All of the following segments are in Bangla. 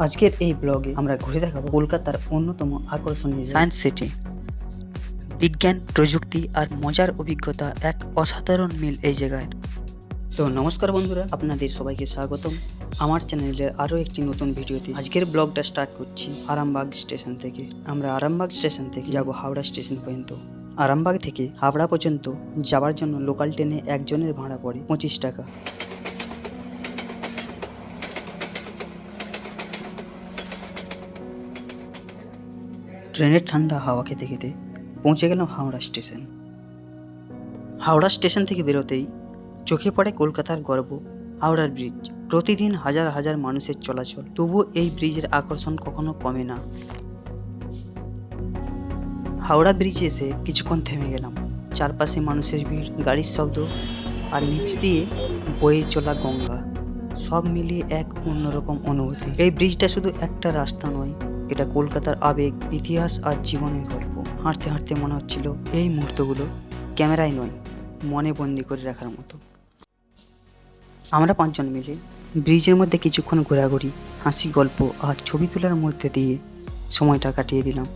আজকের এই ব্লগে আমরা ঘুরে দেখাবো কলকাতার অন্যতম আকর্ষণীয় সায়েন্স সিটি। বিজ্ঞান, প্রযুক্তি আর মজার অভিজ্ঞতা এক অসাধারণ মিল এই জায়গায়। তো নমস্কার বন্ধুরা, আপনাদের সবাইকে স্বাগতম আমার চ্যানেলে আরও একটি নতুন ভিডিওতে। আজকের ব্লগটা স্টার্ট করছি আরামবাগ স্টেশন থেকে। আমরা আরামবাগ স্টেশন থেকে যাব হাওড়া স্টেশন পর্যন্ত। আরামবাগ থেকে হাওড়া পর্যন্ত যাওয়ার জন্য লোকাল ট্রেনে একজনের ভাড়া পড়ে 25 টাকা। ট্রেনের ঠান্ডা হাওয়া খেতে খেতে পৌঁছে গেলাম হাওড়া স্টেশন। হাওড়া স্টেশন থেকে বেরোতেই চোখে পড়ে কলকাতার গর্ব হাওড়ার ব্রিজ। প্রতিদিন হাজার হাজার মানুষের চলাচল, তবুও এই ব্রিজের আকর্ষণ কখনো কমে না। হাওড়া ব্রিজে এসে কিছুক্ষণ থেমে গেলাম। চারপাশে মানুষের ভিড়, গাড়ির শব্দ আর নিচ দিয়ে বয়ে চলা গঙ্গা, সব মিলিয়ে এক অন্যরকম অনুভূতি। এই ব্রিজটা শুধু একটা রাস্তা নয়, এটা কলকাতার আবেগ, ইতিহাস আর জীবনের গল্প। হাঁটতে হাঁটতে মনে হচ্ছিল এই মুহূর্তগুলো ক্যামেরায় নয়, মনে বন্দি করে রাখার মতো। আমরা 5 জন মিলে ব্রিজের মধ্যে কিছুক্ষণ ঘোরাঘুরি, হাসি, গল্প আর ছবি তোলার মধ্যে দিয়ে সময়টা কাটিয়ে দিলাম।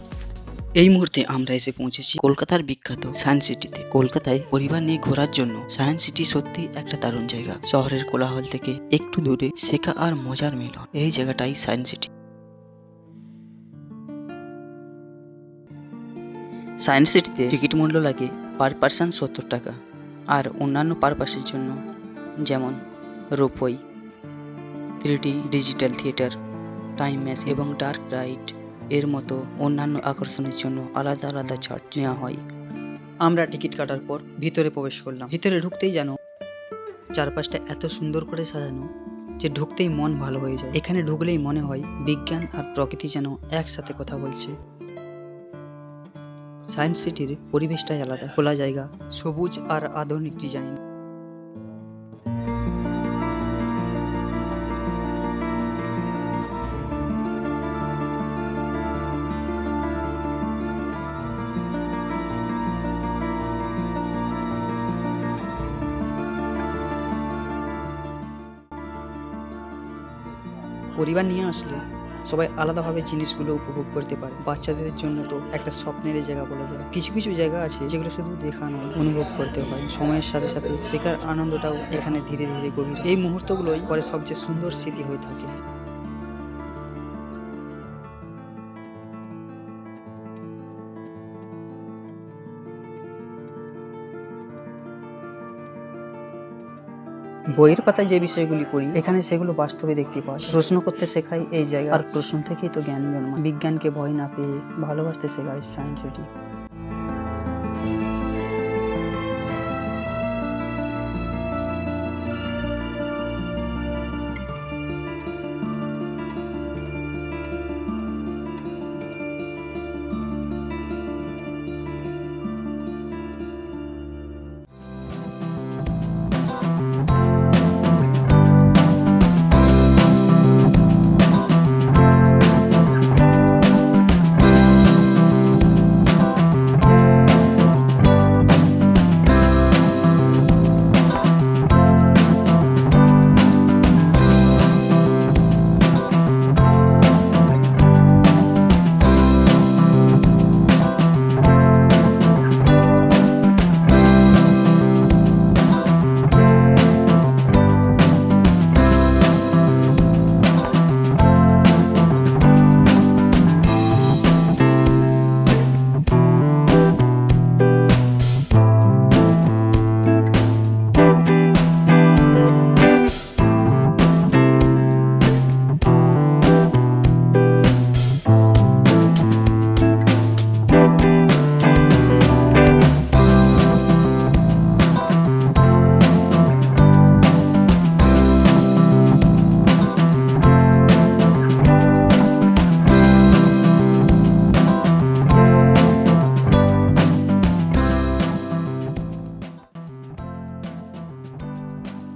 এই মুহূর্তে আমরা এসে পৌঁছেছি কলকাতার বিখ্যাত সায়েন্স সিটিতে। কলকাতায় পরিবার নিয়ে ঘোরার জন্য সায়েন্স সিটি সত্যি একটা দারুণ জায়গা। শহরের কোলাহল থেকে একটু দূরে শেখা আর মজার মিলন, এই জায়গাটাই সায়েন্স সিটি। সায়েন্স সিটিতে টিকিট মূল্য লাগে পার পার্সন 70 টাকা। আর অন্যান্য পারপাসের জন্য, যেমন ropeway, 3D digital theatre, time match এবং ডার্ক রাইড এর মতো অন্যান্য আকর্ষণের জন্য আলাদা আলাদা চার্জ নেওয়া হয়। আমরা টিকিট কাটার পর ভিতরে প্রবেশ করলাম। ভিতরে ঢুকতেই যেন চারপাশটা এত সুন্দর করে সাজানো যে ঢুকতেই মন ভালো হয়ে যায়। এখানে ঢুকলেই মনে হয় বিজ্ঞান আর প্রকৃতি যেন একসাথে কথা বলছে। সায়েন্স সিটির পরিবেশটাই আলাদা, খোলা জায়গা, সবুজ আর আধুনিক ডিজাইন। পরিবার নিয়ে আসলে সবাই আলাদাভাবে জিনিসগুলো উপভোগ করতে পারে। বাচ্চাদের জন্য তো একটা স্বপ্নের জায়গা বলা যায়। কিছু কিছু জায়গা আছে যেগুলো শুধু দেখা নয়, অনুভব করতে হয়। সময়ের সাথে সাথে শেখার আনন্দটাও এখানে ধীরে ধীরে গভীর। এই মুহূর্তগুলোই পরে সবচেয়ে সুন্দর স্মৃতি হয়ে থাকে। বইয়ের পাতায় যে বিষয়গুলি পড়ি, এখানে সেগুলো বাস্তবে দেখতে পাওয়া যায়। প্রশ্ন করতে শেখায় এই জায়গা, আর প্রশ্ন থেকেই তো জ্ঞান জন্মায়। বিজ্ঞানকে ভয় না পেয়ে ভালোবাসতে শেখায় সায়েন্স সিটি।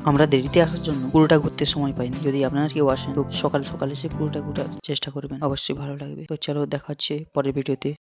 আমরা দেরিতে আসার জন্য পুরোটা ঘুরতে সময় পাইনি। যদি আপনারা কেউ আসেন তো সকাল সকাল এসে পুরোটা ঘোরার চেষ্টা করবেন, অবশ্যই ভালো লাগবে। তো চলো, দেখা হচ্ছে পরের ভিডিওতে।